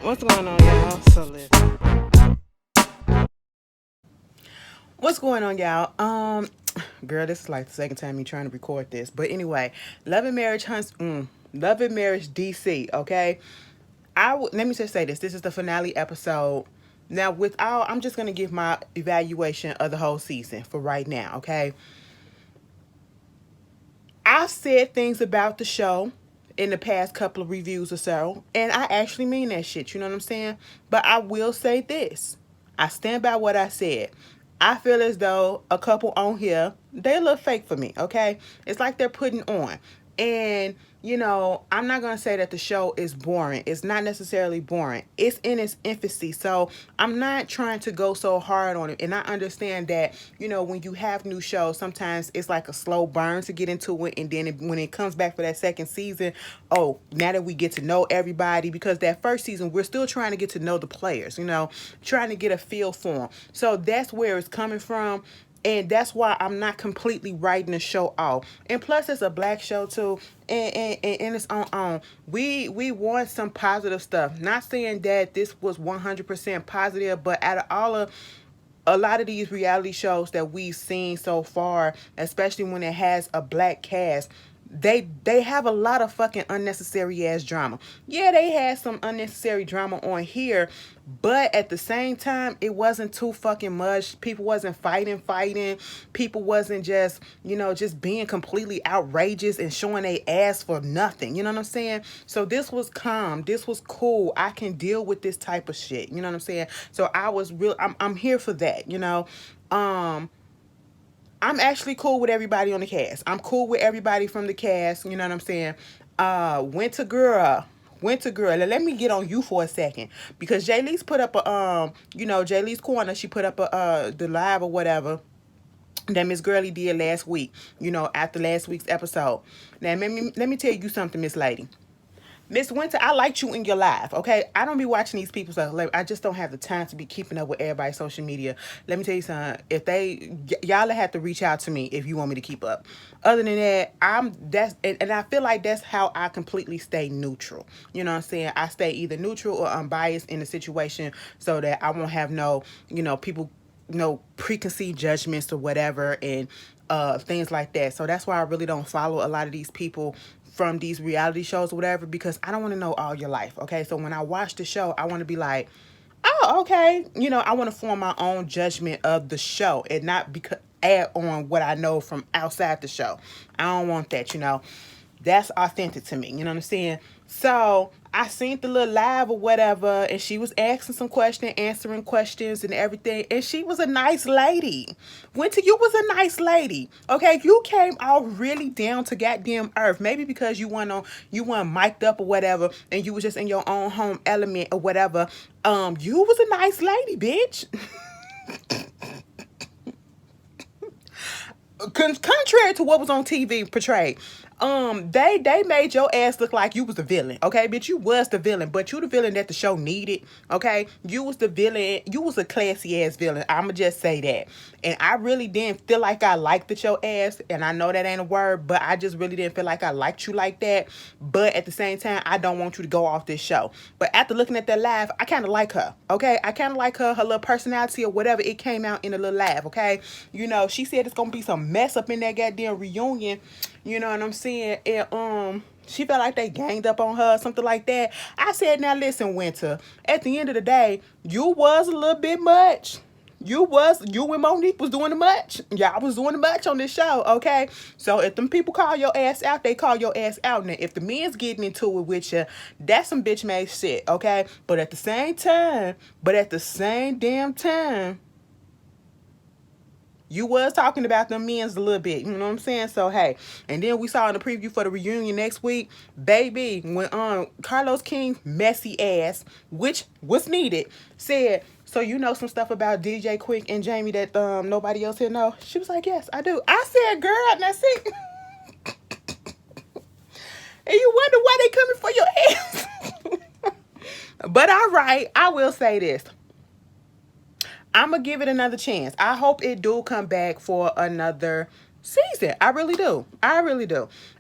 What's going on, y'all? So listen. What's going on, y'all? Girl, this is like the second time you trying to record this. But anyway, Love and Marriage Hunts, Love and Marriage DC. Okay, let me just say this. This is the finale episode. Now, I'm just gonna give my evaluation of the whole season for right now. Okay, I've said things about the show in the past couple of reviews or so, and I actually mean that shit. You know what I'm saying? But I will say this. I stand by what I said. I feel as though a couple on here, they look fake for me, okay? It's like they're putting on. And, I'm not going to say that the show is boring. It's not necessarily boring. It's in its infancy. So I'm not trying to go so hard on it. And I understand that, when you have new shows, sometimes it's like a slow burn to get into it. And then when it comes back for that second season, oh, now that we get to know everybody, because that first season, we're still trying to get to know the players, trying to get a feel for them. So that's where it's coming from. And that's why I'm not completely writing the show off. And plus, it's a black show too, and it's on. We want some positive stuff. Not saying that this was 100% positive, but out of all of a lot of these reality shows that we've seen so far, especially when it has a black cast, they have a lot of fucking unnecessary ass drama. Yeah, they had some unnecessary drama on here, but at the same time, it wasn't too fucking much. People wasn't fighting. People wasn't just being completely outrageous and showing their ass for nothing. You know what I'm saying? So this was calm. This was cool. I can deal with this type of shit. You know what I'm saying? So I'm here for that, I'm actually cool with everybody on the cast. I'm cool with everybody from the cast. You know what I'm saying? Winter girl. Let me get on you for a second, because Jaylee's put up a Jaylee's corner. She put up the live or whatever that Miss Gurley did last week. After last week's episode. Now let me tell you something, Miss Lady. Miss Winter, I liked you in your live, okay? I don't be watching these people, so I just don't have the time to be keeping up with everybody's social media. Let me tell you something. If y'all have to reach out to me if you want me to keep up. Other than that, and I feel like that's how I completely stay neutral. You know what I'm saying? I stay either neutral or unbiased in the situation, so that I won't have no, people, no preconceived judgments or whatever, and things like that. So that's why I really don't follow a lot of these people from these reality shows or whatever, because I don't want to know all your life. Okay, so when I watch the show, I want to be like, oh, okay, I want to form my own judgment of the show and not because add on what I know from outside the show. I don't want that. That's authentic to me. You know what I'm saying? So I seen the little live or whatever, and she was asking some questions, answering questions and everything. And she was a nice lady. Winter, you was a nice lady. Okay, you came out really down to goddamn earth. Maybe because you weren't mic'd up or whatever, and you was just in your own home element or whatever. You was a nice lady, bitch. Contrary to what was on TV portrayed, they made your ass look like you was the villain. Okay, bitch, you was the villain, but you the villain that the show needed. Okay, you was the villain. You was a classy ass villain. I'ma just say that. And I really didn't feel like I liked your ass, and I know that ain't a word, but I just really didn't feel like I liked you like that. But at the same time, I don't want you to go off this show. But after looking at that live, I kind of like her. Okay, I kind of like her little personality or whatever. It came out in a little live. Okay, she said it's gonna be some mess up in that goddamn reunion. You know what I'm saying? And she felt like they ganged up on her, something like that. I said, now listen, Winter. At the end of the day, you was a little bit much. You and Monique was doing the much. Y'all was doing the much on this show, okay? So if them people call your ass out, they call your ass out. Now, if the men's getting into it with you, that's some bitch made shit, okay? But at the same damn time, you was talking about them men's a little bit, you know what I'm saying? So hey, and then we saw in the preview for the reunion next week, baby, when Carlos King's messy ass, which was needed, said, so you know some stuff about DJ Quick and Jamie that nobody else here know? She was like, yes, I do. I said, girl, now see, and you wonder why they coming for your ass. But all right, I will say this. I'm going to give it another chance. I hope it do come back for another season. I really do.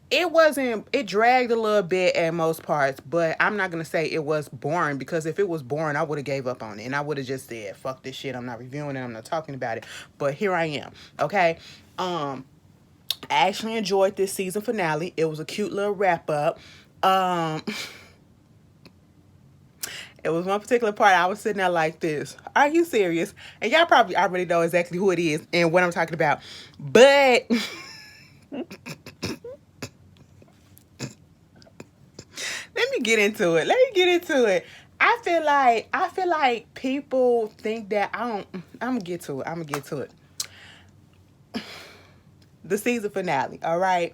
It wasn't, it dragged a little bit at most parts, but I'm not gonna say it was boring, because if it was boring I would have gave up on it and I would have just said fuck this shit, I'm not reviewing it, I'm not talking about it. But here I am. Okay. I actually enjoyed this season finale. It was a cute little wrap up. um it was one particular part I was sitting there like this, are you serious? And y'all probably already know exactly who it is and what I'm talking about, but let me get into it. Let me get into it. I feel like people think that I don't. I'm gonna get to it. I'm gonna get to it. The season finale. All right.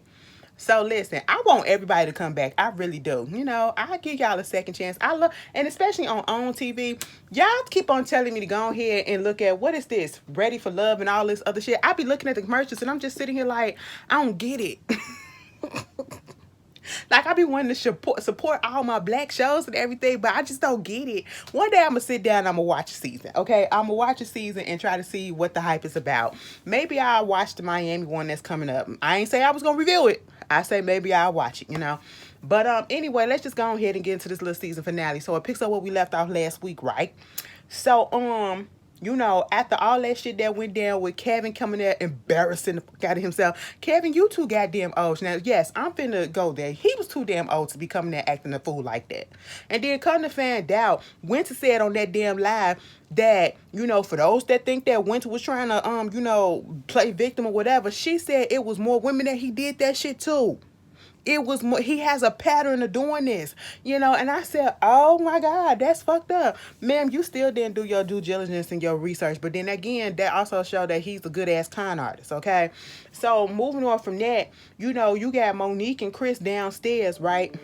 So listen, I want everybody to come back. I really do. You know, I give y'all a second chance. I love, and especially on TV, y'all keep on telling me to go ahead and look at, what is this? Ready for Love and all this other shit. I be looking at the commercials and I'm just sitting here like, I don't get it. Like, I be wanting to support all my black shows and everything, but I just don't get it. One day I'm gonna sit down and I'm gonna watch a season. Okay, I'm gonna watch a season and try to see what the hype is about. Maybe I'll watch the Miami one that's coming up. I ain't say I was gonna review it. I say maybe I'll watch it, you know. But anyway, let's just go ahead and get into this little season finale. So it picks up where we left off last week, right? So you know, after all that shit that went down with Kevin coming there embarrassing the fuck out of himself. Kevin, you too goddamn old. Now, yes, I'm finna go there. He was too damn old to be coming there acting a fool like that. And then come to find out, Winter said on that damn live that, you know, for those that think that Winter was trying to, you know, play victim or whatever, she said it was more women that he did that shit to. It was more, he has a pattern of doing this, you know. And I said, oh my God, that's fucked up. Ma'am, you still didn't do your due diligence and your research. But then again, that also showed that he's a good ass con artist. Okay, so moving on from that, you know, you got Monique and Chris downstairs, right?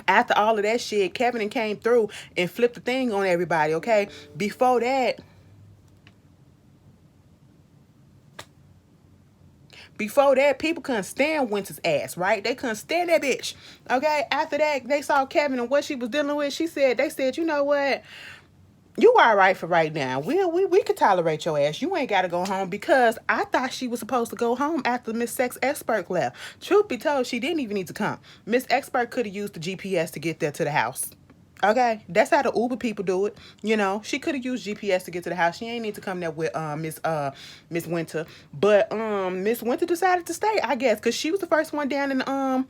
After all of that shit, Kevin came through and flipped the thing on everybody. Okay, before that, people couldn't stand Winter's ass, right? They couldn't stand that bitch. Okay. After that, they saw Kevin and what she was dealing with. They said, you know what? You all right for right now. We could tolerate your ass. You ain't got to go home, because I thought she was supposed to go home after Miss Sex Expert left. Truth be told, she didn't even need to come. Miss Expert could have used the GPS to get there to the house. Okay, that's how the Uber people do it. You know, she could have used GPS to get to the house. She ain't need to come there with Miss Winter. But Miss Winter decided to stay, I guess, because she was the first one down in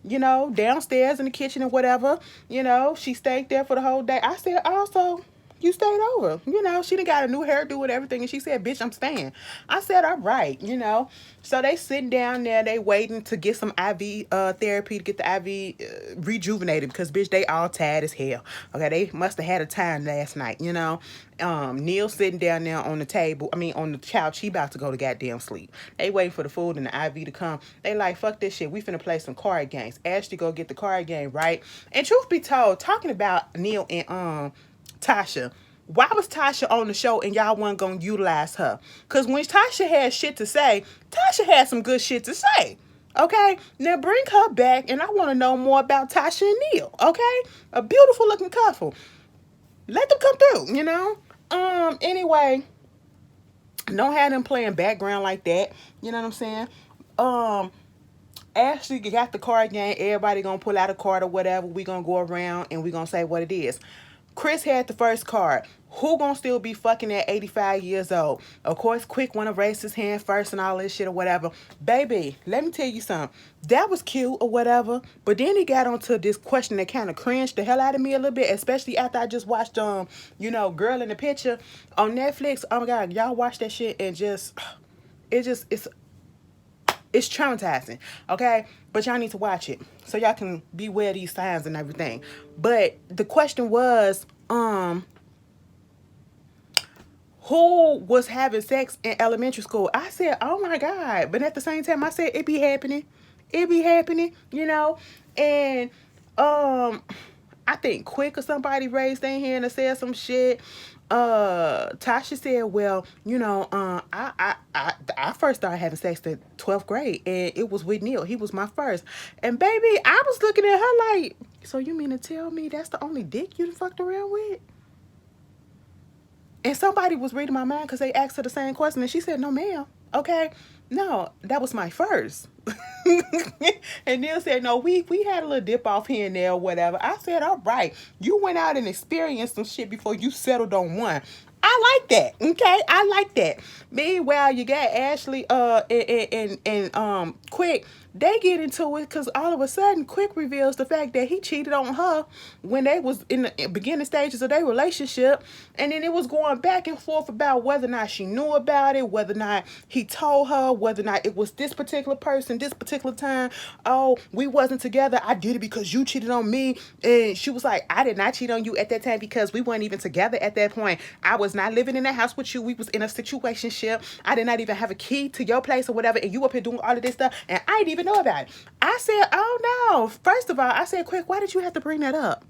you know, downstairs in the kitchen or whatever. You know, she stayed there for the whole day. I said, also, you stayed over. You know, she done got a new hairdo and everything. And she said, bitch, I'm staying. I said, all right, you know. So they sitting down there. They waiting to get some IV therapy, to get the IV rejuvenated. Because, bitch, they all tired as hell. Okay, they must have had a time last night, you know. Neil sitting down there on the table. I mean, on the couch. He about to go to goddamn sleep. They waiting for the food and the IV to come. They like, fuck this shit. We finna play some card games. Ashley go get the card game, right? And truth be told, talking about Neil and Tasha, why was Tasha on the show and y'all wasn't gonna utilize her? Because when Tasha had shit to say, Tasha had some good shit to say. Okay, now bring her back, and I want to know more about Tasha and Neil. Okay, a beautiful looking couple. Let them come through. You know. Anyway, don't have them playing background like that. You know what I'm saying? Ashley got the card game. Everybody gonna pull out a card or whatever. We gonna go around and we gonna say what it is. Chris had the first card. Who gonna still be fucking at 85 years old? Of course, Quick wanna raise his hand first and all this shit or whatever. Baby, let me tell you something. That was cute or whatever, but then he got onto this question that kind of cringed the hell out of me a little bit, especially after I just watched you know, Girl in the Picture on Netflix. Oh my God, y'all watch that shit and it's traumatizing, okay? But y'all need to watch it so y'all can beware these signs and everything. But the question was, who was having sex in elementary school? I said, oh my God. But at the same time, I said, it be happening. It be happening, you know? And I think Quick or somebody raised their hand and said some shit. Tasha said, well, you know, I first started having sex in 12th grade, and it was with Neil. He was my first. And baby, I was looking at her like, so you mean to tell me that's the only dick you fucked around with? And somebody was reading my mind because they asked her the same question, and she said, no, ma'am. Okay. No, that was my first. And Neil said, no, we had a little dip off here and there or whatever. I said, all right, you went out and experienced some shit before you settled on one. I like that. Okay, I like that. Meanwhile, you got Ashley and Quick. They get into it because all of a sudden Quick reveals the fact that he cheated on her when they was in the beginning stages of their relationship, and then it was going back and forth about whether or not she knew about it, whether or not he told her, whether or not it was this particular person this particular time. Oh, we wasn't together, I did it because you cheated on me. And she was like, I did not cheat on you at that time because we weren't even together at that point. I was not living in the house with you. We was in a situationship. I did not even have a key to your place or whatever, and you up here doing all of this stuff and I didn't even know about it. I said, oh no. First of all, I said, Quick, why did you have to bring that up?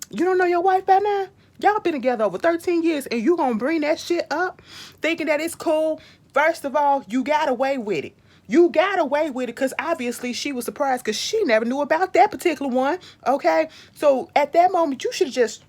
You don't know your wife by now? Y'all been together over 13 years and you gonna bring that shit up thinking that it's cool? First of all, you got away with it. You got away with it because obviously she was surprised because she never knew about that particular one. Okay? So at that moment, you should have just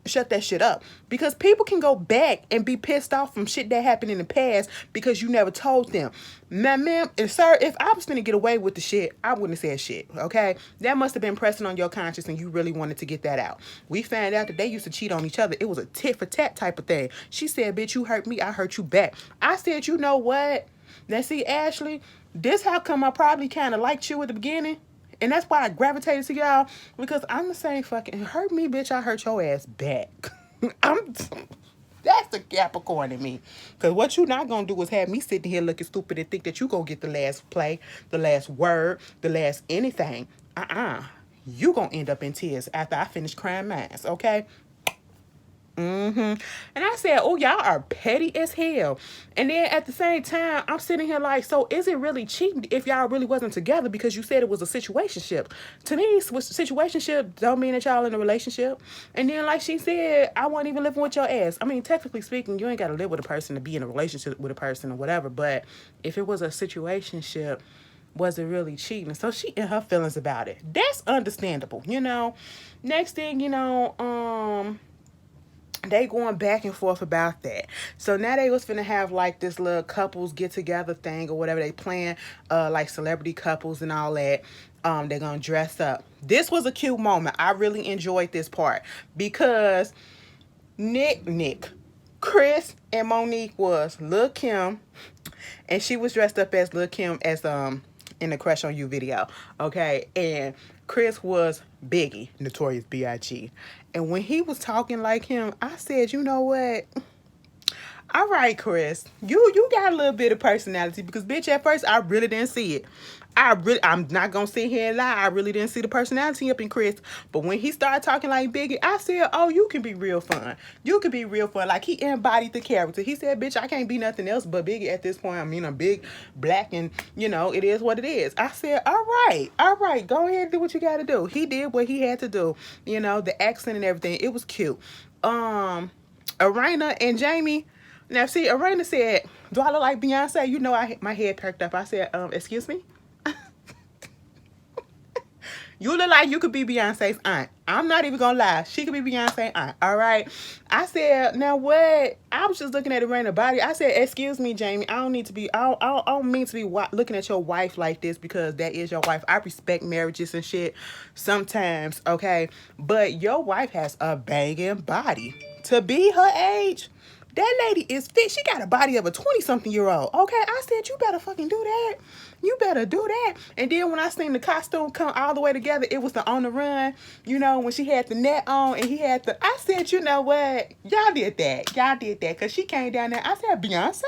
shut that shit up. Because people can go back and be pissed off from shit that happened in the past because you never told them. Now, ma'am, and sir, if I was going to get away with the shit, I wouldn't have said shit. Okay? That must have been pressing on your conscience and you really wanted to get that out. We found out that they used to cheat on each other. It was a tit for tat type of thing. She said, bitch, you hurt me, I hurt you back. I said, you know what? Now, see, Ashley, this how come I probably kind of liked you at the beginning. And that's why I gravitated to y'all. Because I'm the same fucking, hurt me, bitch, I hurt your ass back. That's the Capricorn in me. Because what you not going to do is have me sitting here looking stupid and think that you going to get the last play, the last word, the last anything. You going to end up in tears after I finish crying mine, okay? And I said, oh, y'all are petty as hell. And then at the same time, I'm sitting here like, so is it really cheating if y'all really wasn't together because you said it was a situationship? To me, situationship don't mean that y'all in a relationship. And then like she said, I wasn't even living with your ass. I mean, technically speaking, you ain't got to live with a person to be in a relationship with a person or whatever. But if it was a situationship, was it really cheating? So she in her feelings about it. That's understandable, you know. Next thing, you know, they going back and forth about that. So now they was finna have like this little couples get together thing or whatever they plan, like celebrity couples and all that. They're gonna dress up. This was a cute moment. I really enjoyed this part because Chris and Monique was Lil' Kim, and she was dressed up as Lil' Kim as in the Crush on You video. Okay, and Chris was Biggie, Notorious B.I.G. And when he was talking like him, I said, you know what? All right, Chris, you got a little bit of personality because, bitch, at first I really didn't see it. I'm not gonna sit here and lie. I really didn't see the personality up in Chris. But when he started talking like Biggie, I said, oh, you can be real fun. You can be real fun. Like, he embodied the character. He said, bitch, I can't be nothing else but Biggie at this point. I mean, I'm big, black, and, you know, it is what it is. I said, all right, go ahead and do what you gotta do. He did what he had to do. You know, the accent and everything. It was cute. Arena and Jamie. Now, see, Arena said, do I look like Beyonce? You know, my head perked up. I said, excuse me? You look like you could be Beyonce's aunt. I'm not even gonna lie. She could be Beyonce's aunt. All right. I said, now what? I was just looking at Arena body. I said, excuse me, Jamie. I don't need to be. I don't mean to be looking at your wife like this because that is your wife. I respect marriages and shit sometimes, okay. But your wife has a banging body to be her age. That lady is fit. She got a body of a 20-something-year-old. Okay, I said, you better fucking do that. You better do that. And then when I seen the costume come all the way together, it was the On the Run. You know, when she had the net on and he had the... I said, you know what? Y'all did that. Y'all did that. Because she came down there. I said, Beyonce?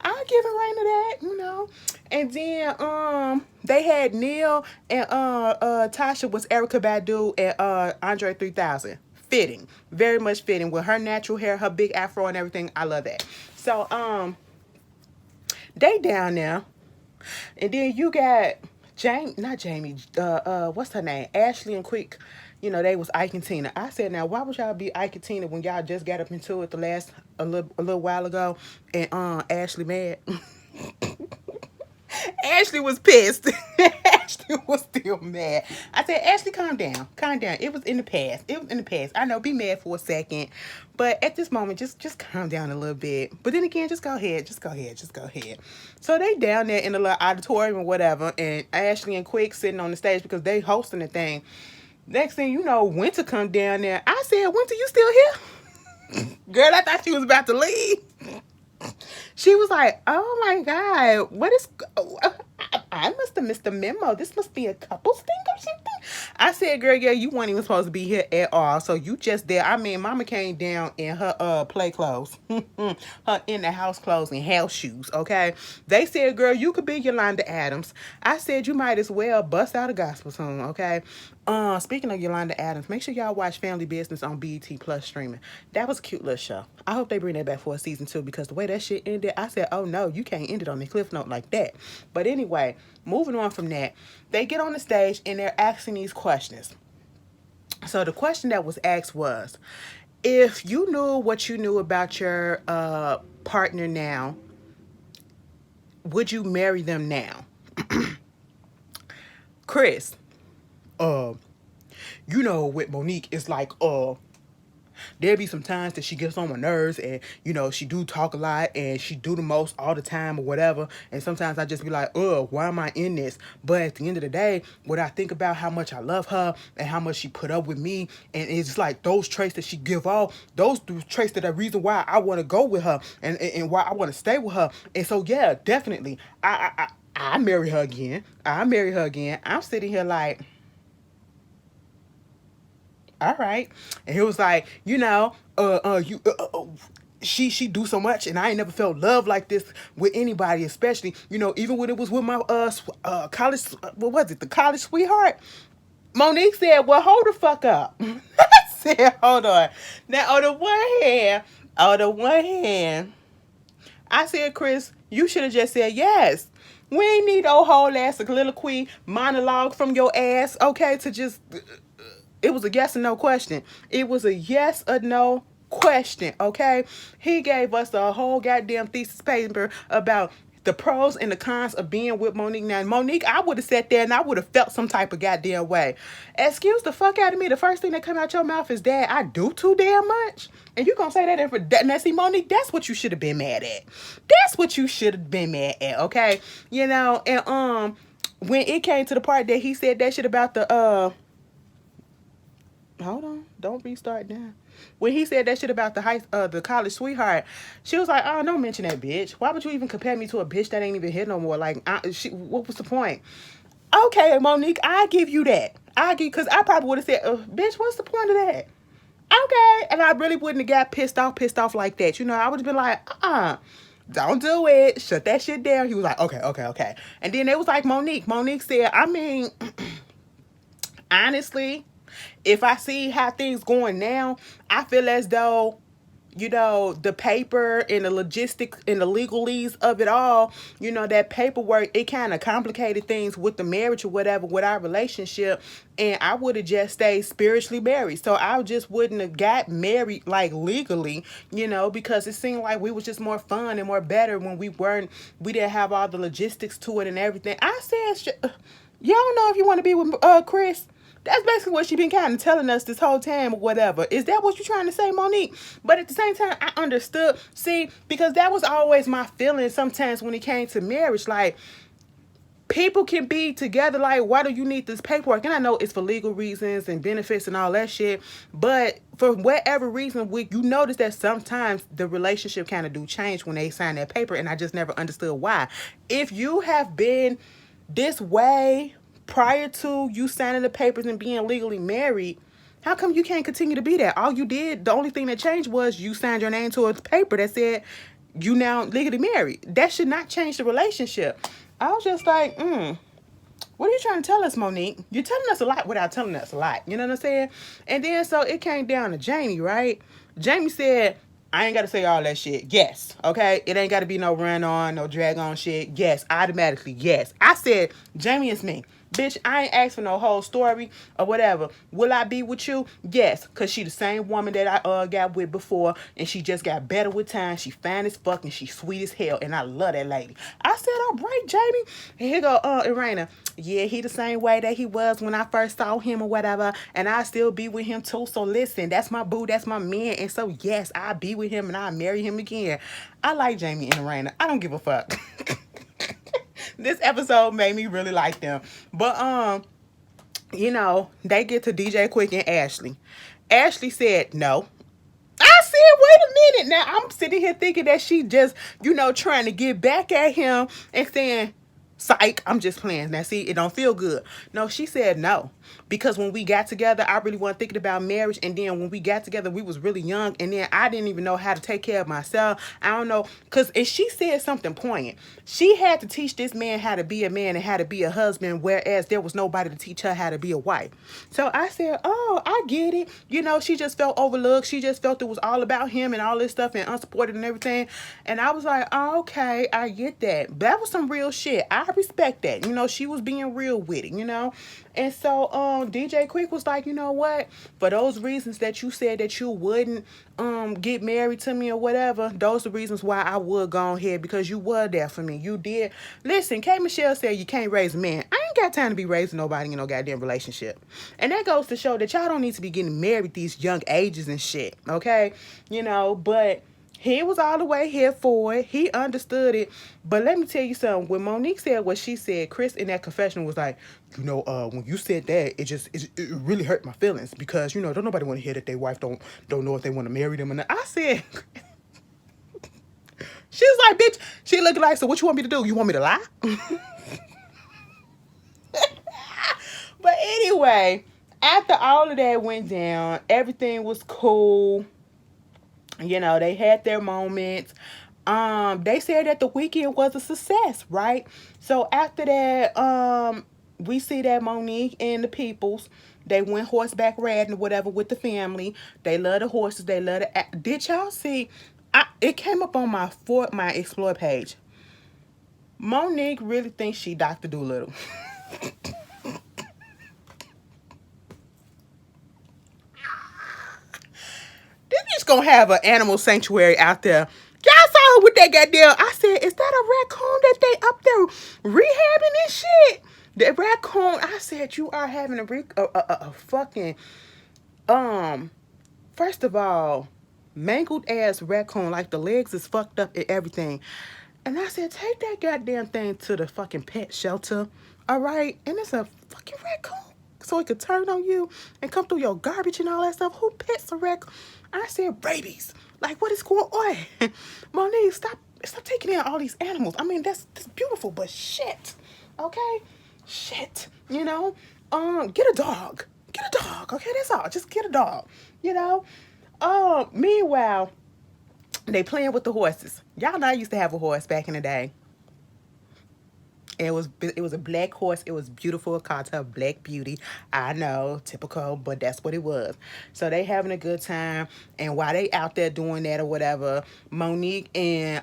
I'll give it right to that, you know. And then they had Neil and Tasha was Erykah Badu and Andre 3000. Fitting, very much fitting with her natural hair, her big afro and everything. I love that. So they down there, and then you got what's her name, Ashley and Quick. You know, they was Ike and Tina. I said, now why would y'all be Ike and Tina when y'all just got up into it a little while ago and Ashley mad. Ashley was pissed. Ashley was still mad. I said, Ashley, calm down. Calm down. It was in the past. It was in the past. I know, be mad for a second. But at this moment, just calm down a little bit. But then again, just go ahead. Just go ahead. Just go ahead. So they down there in the little auditorium or whatever. And Ashley and Quick sitting on the stage because they hosting the thing. Next thing you know, Winter come down there. I said, Winter, you still here? Girl, I thought she was about to leave. She was like, oh my God, what is... I must have missed the memo. This must be a couple's thing or something. I said, girl, yeah, you weren't even supposed to be here at all. So you just there. I mean, mama came down in her play clothes. Her in the house clothes and house shoes, okay? They said, girl, you could be Yolanda Adams. I said, you might as well bust out a gospel song, okay? Speaking of Yolanda Adams, make sure y'all watch Family Business on BET Plus streaming. That was a cute little show. I hope they bring that back for a season 2 because the way that shit ended, I said, oh no, you can't end it on the cliff note like that. But anyway, moving on from that, they get on the stage and they're asking these questions. So the question that was asked was, if you knew what you knew about your partner now, would you marry them now? Chris, you know, with Monique, it's like, there be some times that she gets on my nerves and, you know, she do talk a lot and she do the most all the time or whatever. And sometimes I just be like, why am I in this? But at the end of the day, when I think about how much I love her and how much she put up with me, and it's just like those traits that she give off, those traits that are the reason why I want to go with her and why I want to stay with her. And so, yeah, definitely, I marry her again. I marry her again. I'm sitting here like, all right. And he was like, you know, she do so much, and I ain't never felt love like this with anybody, especially, you know, even when it was with my college, what was it, the college sweetheart. Monique said, well, hold the fuck up. I said, hold on. Now, on the one hand, I said, Chris, you should have just said yes. We ain't need no whole ass soliloquy monologue from your ass, okay, to just... It was a yes or no question. It was a yes or no question, okay? He gave us a whole goddamn thesis paper about the pros and the cons of being with Monique. Now, Monique, I would have sat there and I would have felt some type of goddamn way. Excuse the fuck out of me. The first thing that come out your mouth is, Dad, I do too damn much? And you gonna say that for that? Now, see, Monique, that's what you should have been mad at. That's what you should have been mad at, okay? You know, and when it came to the part that he said that shit about the hold on, don't restart now. When he said that shit about the college sweetheart, she was like, oh, don't mention that bitch. Why would you even compare me to a bitch that ain't even here no more? Like, what was the point? Okay, Monique, I give you that. Because I probably would have said, bitch, what's the point of that? Okay. And I really wouldn't have got pissed off like that. You know, I would have been like, don't do it. Shut that shit down. He was like, okay. And then it was like Monique. Monique said, I mean, honestly, if I see how things going now, I feel as though, you know, the paper and the logistics and the legalese of it all, you know, that paperwork, it kind of complicated things with the marriage or whatever, with our relationship. And I would have just stayed spiritually married. So I just wouldn't have got married like legally, you know, because it seemed like we was just more fun and more better when we didn't have all the logistics to it and everything. I said, y'all don't know if you want to be with Chris. That's basically what she been kind of telling us this whole time or whatever. Is that what you're trying to say, Monique? But at the same time, I understood. See, because that was always my feeling sometimes when it came to marriage. Like, people can be together. Like, why do you need this paperwork? And I know it's for legal reasons and benefits and all that shit. But for whatever reason, you notice that sometimes the relationship kind of do change when they sign that paper. And I just never understood why. If you have been this way prior to you signing the papers and being legally married, how come you can't continue to be that? All you did, the only thing that changed was you signed your name to a paper that said you now legally married. That should not change the relationship. I was just like, what are you trying to tell us, Monique? You're telling us a lot without telling us a lot. You know what I'm saying? And then so it came down to Jamie, right? Jamie said, I ain't got to say all that shit. Yes. Okay? It ain't got to be no run on, no drag on shit. Yes. Automatically. Yes. I said, Jamie, it's me. Bitch, I ain't asked for no whole story or whatever. Will I be with you? Yes, because she the same woman that I got with before, and she just got better with time. She fine as fuck, and she sweet as hell, and I love that lady. I said, all right, Jamie. And here go Irena. Yeah, he the same way that he was when I first saw him or whatever, and I still be with him too. So listen, that's my boo, that's my man, and so yes, I'll be with him and I'll marry him again. I like Jamie and Irena. I don't give a fuck. This episode made me really like them. But they get to DJ Quick and Ashley. Ashley said no. I said, wait a minute. Now I'm sitting here thinking that she just, trying to get back at him and saying, psych, I'm just playing. Now see, it don't feel good. No, she said no. Because when we got together, I really wasn't thinking about marriage. And then when we got together, we was really young. And then I didn't even know how to take care of myself. I don't know. And she said something poignant. She had to teach this man how to be a man and how to be a husband, whereas there was nobody to teach her how to be a wife. So I said, oh, I get it. She just felt overlooked. She just felt it was all about him and all this stuff and unsupported and everything. And I was like, oh, okay, I get that. That was some real shit. I respect that. She was being real with it, And so DJ Quick was like, you know what? For those reasons that you said that you wouldn't get married to me or whatever, those are the reasons why I would go ahead, because you were there for me. You did. Listen, K. Michelle said you can't raise a man. I ain't got time to be raising nobody in no goddamn relationship. And that goes to show that y'all don't need to be getting married these young ages and shit, okay? But he was all the way here for it. He understood it. But let me tell you something. When Monique said what she said, Chris in that confession was like, when you said that, it really hurt my feelings, because, don't nobody want to hear that their wife don't know if they want to marry them. And I said, she was like, bitch, she looked like, so what you want me to do? You want me to lie? But anyway, after all of that went down, everything was cool. They had their moments. They said that the weekend was a success, right? So after that, we see that Monique and the peoples, they went horseback riding or whatever with the family. They love the horses. They love the. Did y'all see? It came up on my Explore page. Monique really thinks she Dr. Dolittle. This bitch gonna have an animal sanctuary out there. Y'all saw her with that goddamn. I said, is that a raccoon that they up there rehabbing and shit? The raccoon. I said, you are having a fucking First of all, mangled ass raccoon, like the legs is fucked up and everything. And I said, take that goddamn thing to the fucking pet shelter, all right? And it's a fucking raccoon, so it could turn on you and come through your garbage and all that stuff. Who pets a raccoon? I said, rabies. Like, what is going on? Monique, stop taking in all these animals. I mean, that's beautiful, but shit, okay? Shit, get a dog. Get a dog, okay? That's all. Just get a dog, Meanwhile, they playing with the horses. Y'all know I used to have a horse back in the day. It was a black horse. It was beautiful. It called her Black Beauty. I know, typical, but that's what it was. So they having a good time, and while they out there doing that or whatever, Monique and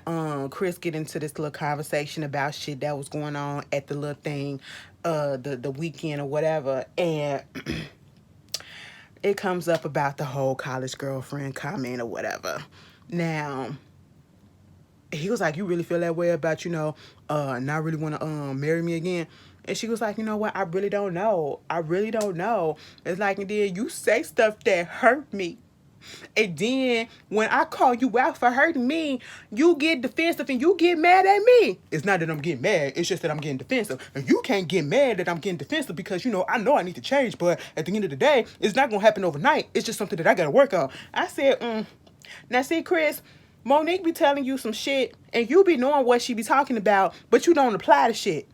Chris get into this little conversation about shit that was going on at the little thing, the weekend or whatever, and it comes up about the whole college girlfriend comment or whatever. Now, he was like, you really feel that way about, not really want to marry me again? And she was like, you know what? I really don't know. I really don't know. It's like, and then you say stuff that hurt me. And then when I call you out for hurting me, you get defensive and you get mad at me. It's not that I'm getting mad. It's just that I'm getting defensive. And you can't get mad that I'm getting defensive because, I know I need to change. But at the end of the day, it's not going to happen overnight. It's just something that I got to work on. I said, Now, see, Chris, Monique be telling you some shit and you be knowing what she be talking about, but you don't apply the shit.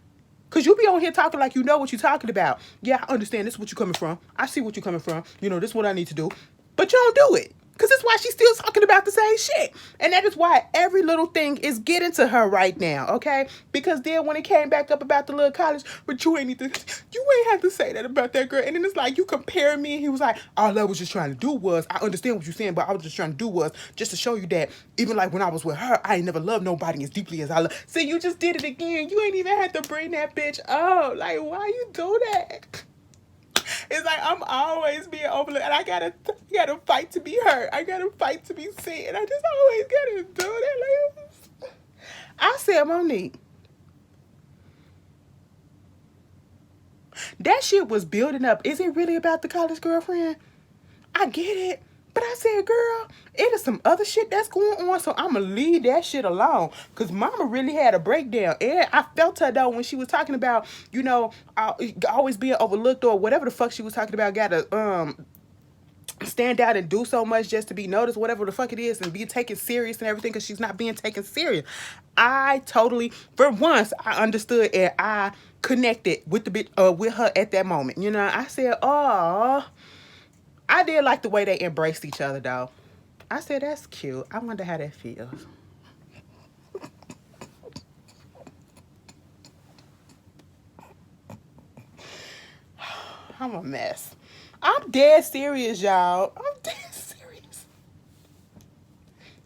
Because you be on here talking like you know what you're talking about. Yeah, I understand. This is what you're coming from. I see what you're coming from. This is what I need to do. But you don't do it. Because that's why she's still talking about the same shit. And that is why every little thing is getting to her right now, okay? Because then when it came back up about the little college, but you ain't have to say that about that girl. And then it's like, you comparing me. And he was like, all I was just trying to do was, I understand what you're saying, but I was just trying to do was just to show you that even like when I was with her, I ain't never loved nobody as deeply as I love. See, you just did it again. You ain't even had to bring that bitch up. Like, why you do that? It's like I'm always being overlooked, and I gotta fight to be heard. I gotta fight to be seen. And I just always gotta do that. Like, I said, Monique, that shit was building up. Is it really about the college girlfriend? I get it. But I said, girl, it is some other shit that's going on, so I'm going to leave that shit alone. Because mama really had a breakdown. And I felt her, though, when she was talking about, you know, always being overlooked or whatever the fuck she was talking about. Got to stand out and do so much just to be noticed, whatever the fuck it is, and be taken serious and everything, because she's not being taken serious. I totally, for once, I understood and I connected with the bitch, with her at that moment. You know, I said, oh, I did like the way they embraced each other, though. I said, that's cute. I wonder how that feels. I'm a mess. I'm dead serious, y'all. I'm dead serious.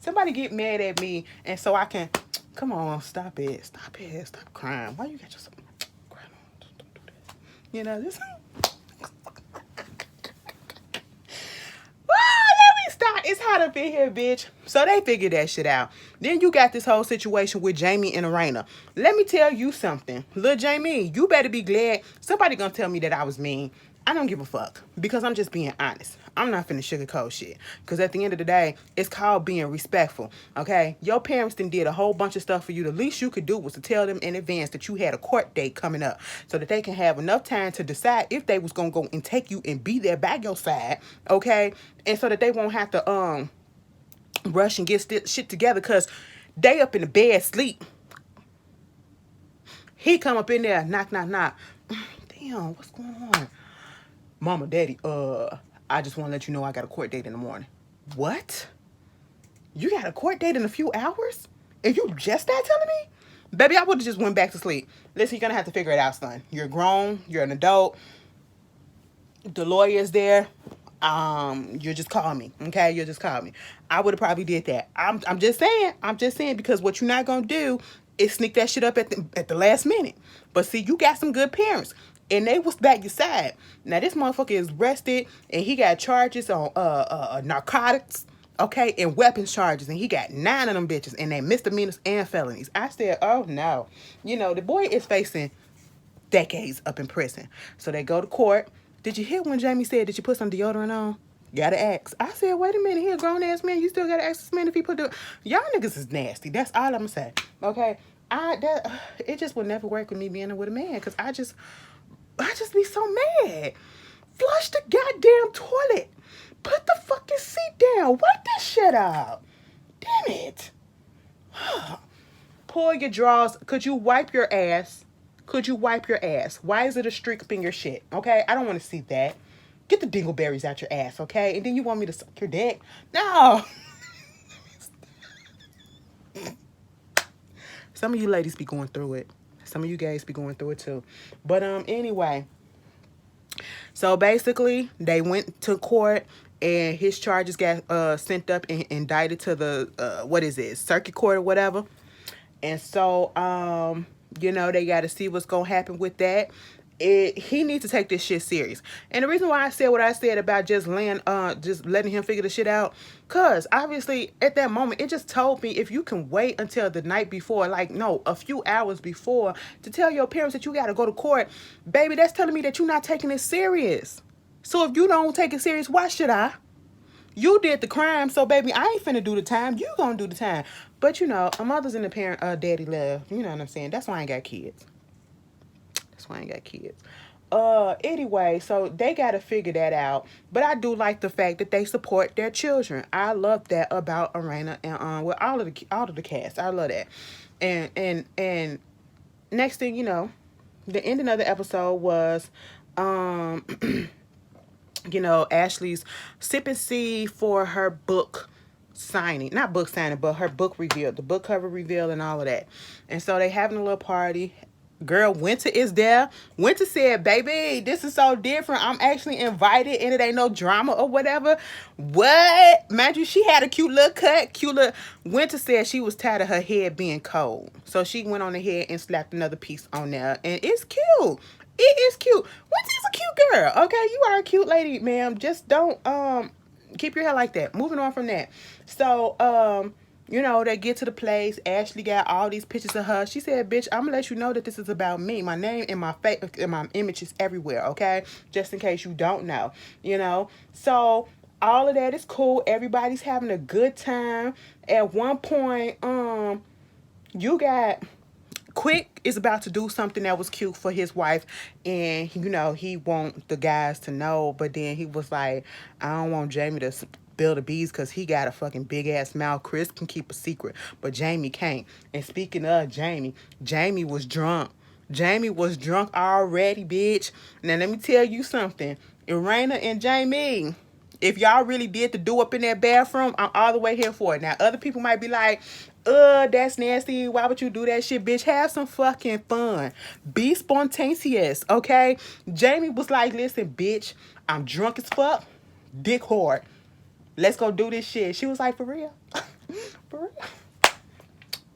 Somebody get mad at me, and so I can, come on, stop it. Stop it. Stop crying. Why you got yourself crying? Don't do that. You know, this... Stop. It's hot up in here, bitch. So they figured that shit out. Then you got this whole situation with Jamie and Arena. Let me tell you something. Lil' Jamie, you better be glad somebody gonna tell me that I was mean. I don't give a fuck. Because I'm just being honest. I'm not finna sugarcoat shit. Because at the end of the day, it's called being respectful. Okay? Your parents done did a whole bunch of stuff for you. The least you could do was to tell them in advance that you had a court date coming up. So that they can have enough time to decide if they was gonna go and take you and be there by your side. Okay? And so that they won't have to rush and get shit together, because they up in the bed sleep. He come up in there, knock, knock, knock. Damn, what's going on? Mama, daddy, I just want to let you know I got a court date in the morning. What? You got a court date in a few hours? And you just not telling me? Baby, I would have just went back to sleep. Listen, you're going to have to figure it out, son. You're grown. You're an adult. The lawyer's there. You just call me, okay? You just call me. I would have probably did that. I'm just saying, because what you're not gonna do is sneak that shit up at the last minute. But see, you got some good parents, and they was back your side. Now this motherfucker is arrested, and he got charges on narcotics, okay, and weapons charges, and he got 9 of them bitches, and they misdemeanors and felonies. I said, oh no, you know the boy is facing decades up in prison. So they go to court. Did you hear when Jamie said, did you put some deodorant on? Gotta ask. I said, wait a minute, he a grown ass man. You still gotta ask this man if he put the... Y'all niggas is nasty. That's all I'm gonna say. Okay? It just would never work with me being with a man, because I just be so mad. Flush the goddamn toilet. Put the fucking seat down. Wipe that shit out. Damn it. Pull your drawers. Could you wipe your ass? Could you wipe your ass? Why is it a streak up in your shit? Okay? I don't want to see that. Get the dingleberries out your ass, okay? And then you want me to suck your dick? No. Some of you ladies be going through it. Some of you guys be going through it too. But anyway. So basically, they went to court, and his charges got sent up and indicted to the circuit court or whatever. And so you know, they got to see what's going to happen with that. He needs to take this shit serious. And the reason why I said what I said about just letting him figure the shit out, because obviously at that moment, it just told me, if you can wait until the night before, a few hours before, to tell your parents that you got to go to court, baby, that's telling me that you're not taking it serious. So if you don't take it serious, why should I? You did the crime, so baby, I ain't finna do the time. You gonna do the time. But you know, a mother's and a parent, daddy love. You know what I'm saying? That's why I ain't got kids. Anyway, so they gotta figure that out. But I do like the fact that they support their children. I love that about Arena and with all of the cast. I love that. And next thing you know, the ending of the episode was Ashley's sipping seed for her book signing, not book signing, but her book reveal, the book cover reveal, and all of that. And so they having a little party. Girl, Winter is there. Winter said, "Baby, this is so different. I'm actually invited, and it ain't no drama or whatever." What? Mind you, she had a cute little cut. Cute little. Winter said she was tired of her head being cold, so she went on ahead and slapped another piece on there, and it's cute. It is cute. Winter's a cute girl. Okay, you are a cute lady, ma'am. Just don't keep your hair like that. Moving on from that. So they get to the place. Ashley got all these pictures of her. She said, "Bitch, I'm gonna let you know that this is about me. My name and my face and my image is everywhere, okay? Just in case you don't know, So all of that is cool. Everybody's having a good time. At one point, you got Quick is about to do something that was cute for his wife, and he want the guys to know, but then he was like, "I don't want Jamie to spill the bees because he got a fucking big ass mouth. Chris can keep a secret, but Jamie can't." And speaking of Jamie, Jamie was drunk. Jamie was drunk already, bitch. Now let me tell you something. Irena and Jamie, if y'all really did the do up in that bathroom, I'm all the way here for it. Now, other people might be like, that's nasty. Why would you do that shit, bitch? Have some fucking fun. Be spontaneous, okay? Jamie was like, "Listen, bitch, I'm drunk as fuck. Dick hard. Let's go do this shit." She was like, "For real?" "For real?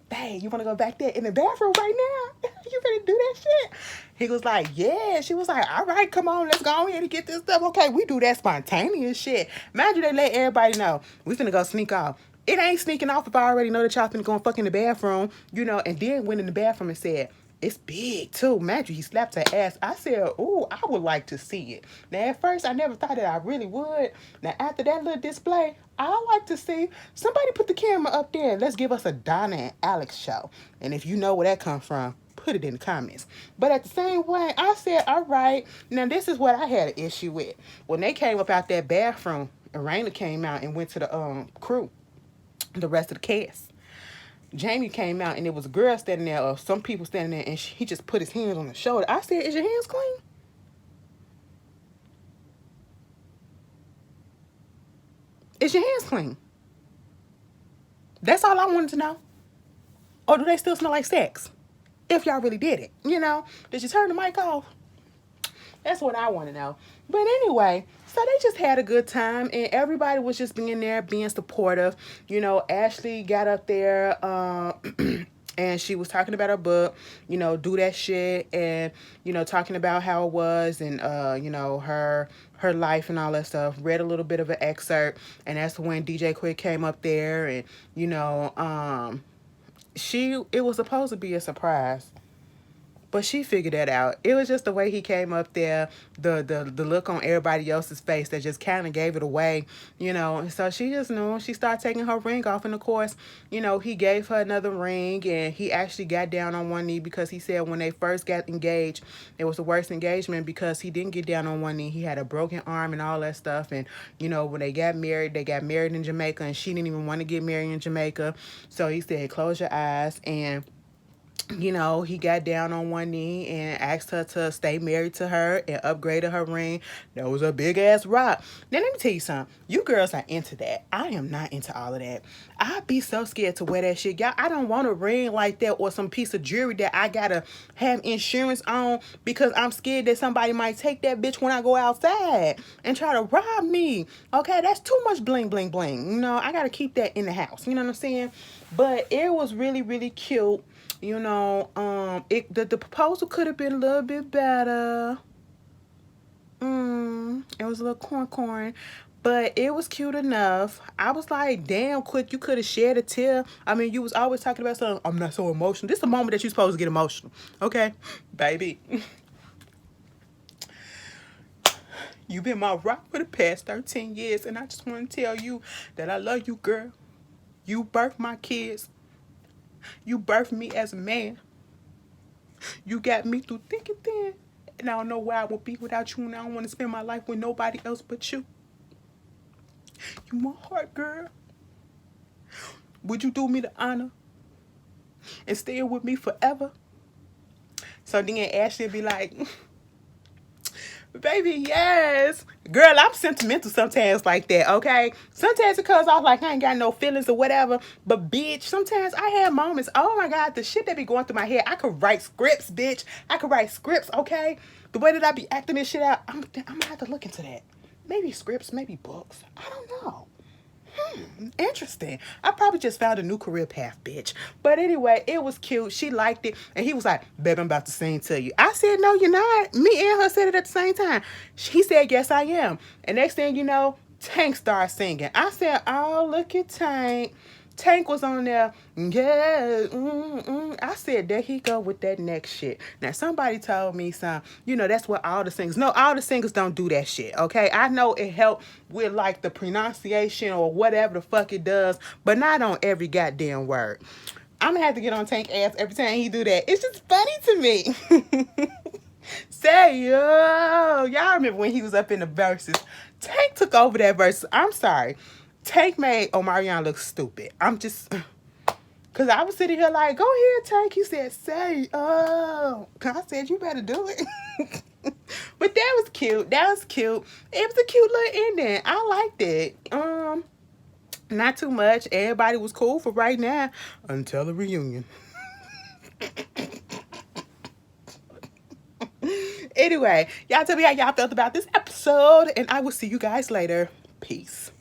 Babe, you want to go back there in the bathroom right now? You ready to do that shit?" He was like, "Yeah." She was like, "All right, come on, let's go ahead and get this stuff." Okay, we do that spontaneous shit. Imagine they let everybody know we finna go sneak off. It ain't sneaking off if I already know that y'all finna go and fuck in the bathroom, and then went in the bathroom and said, "It's big too." Imagine he slapped her ass. I said, "Ooh, I would like to see it." Now, at first, I never thought that I really would. Now, after that little display, I like to see somebody put the camera up there. Let's give us a Donna and Alex show. And if you know where that comes from, put it in the comments. But at the same way, I said, all right, now this is what I had an issue with. When they came up out that bathroom, Irena came out and went to the crew, the rest of the cast. Jamie came out and there was a girl standing there, or some people standing there, and he just put his hands on the shoulder. I said, "Is your hands clean?" Is your hands clean? That's all I wanted to know. Or do they still smell like sex? If y'all really did it, did you turn the mic off? That's what I want to know. But anyway, so they just had a good time, and everybody was just being there, being supportive. Ashley got up there, and she was talking about her book, do that shit, and talking about how it was, and her life and all that stuff. Read a little bit of an excerpt, and that's when DJ Quick came up there, and it was supposed to be a surprise. But she figured that out. It was just the way he came up there, the look on everybody else's face that just kind of gave it away, And so she just knew. She started taking her ring off, and of course, he gave her another ring, and he actually got down on one knee because he said when they first got engaged, it was the worst engagement because he didn't get down on one knee. He had a broken arm and all that stuff, and when they got married in Jamaica, and she didn't even want to get married in Jamaica. So he said, "Close your eyes," and he got down on one knee and asked her to stay married to her and upgraded her ring. That was a big ass rock. Now, let me tell you something. You girls are into that. I am not into all of that. I'd be so scared to wear that shit. Y'all, I don't want a ring like that or some piece of jewelry that I gotta have insurance on because I'm scared that somebody might take that bitch when I go outside and try to rob me. Okay, that's too much bling, bling, bling. I gotta keep that in the house. You know what I'm saying? But it was really, really cute. The proposal could have been a little bit better. It was a little corn, but it was cute enough. I was like, damn, Quick, you could have shared a tear. I mean, you was always talking about something. I'm not so emotional. This is a moment that you're supposed to get emotional. Okay, baby. You've been my rock for the past 13 years, and I just want to tell you that I love you, girl. You birthed my kids. You birthed me as a man. You got me through thick and thin. And I don't know where I would be without you, and I don't want to spend my life with nobody else but you. You my heart, girl. Would you do me the honor and stay with me forever? So then Ashley would be like, Baby, yes. Girl, I'm sentimental sometimes like that, okay? Sometimes it comes off like I ain't got no feelings or whatever. But, bitch, sometimes I have moments. Oh, my God, the shit that be going through my head. I could write scripts, bitch. I could write scripts, okay? The way that I be acting this shit out, I'm going to have to look into that. Maybe scripts, maybe books. I don't know. Interesting. I probably just found a new career path, bitch. But anyway, it was cute. She liked it. And he was like, babe, I'm about to sing to you. I said, no, you're not. Me and her said it at the same time. He said, yes, I am. And next thing you know, Tank started singing. I said, oh, look at Tank. Tank was on there. Yeah. I said, there he go with that next shit. Now, somebody told me that's what all the singers. No, all the singers don't do that shit, okay? I know it helped with, like, the pronunciation or whatever the fuck it does, but not on every goddamn word. I'm gonna have to get on Tank ass every time he do that. It's just funny to me. Say, yo. Y'all remember when he was up in the verses. Tank took over that verse. I'm sorry. Tank made Omarion look stupid. Because I was sitting here like, go ahead, Tank. He said, say, oh. I said, you better do it. But that was cute. That was cute. It was a cute little ending. I liked it. Not too much. Everybody was cool for right now until the reunion. Anyway, y'all tell me how y'all felt about this episode, and I will see you guys later. Peace.